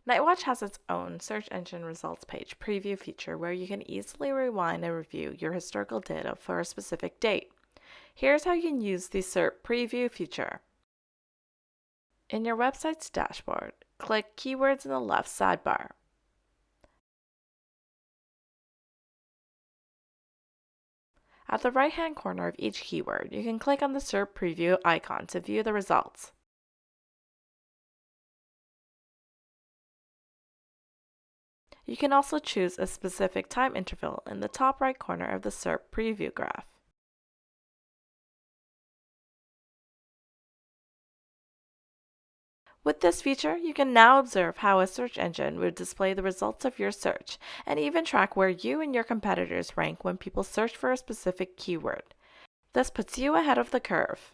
Nightwatch has its own search engine results page preview feature where you can easily rewind and review your historical data for a specific date. Here's how you can use the SERP preview feature. In your website's dashboard, click Keywords in the left sidebar. At the right-hand corner of each keyword, you can click on the SERP preview icon to view the results. You can also choose a specific time interval in the top right corner of the SERP preview graph. With this feature, you can now observe how a search engine would display the results of your search and even track where you and your competitors rank when people search for a specific keyword. This puts you ahead of the curve.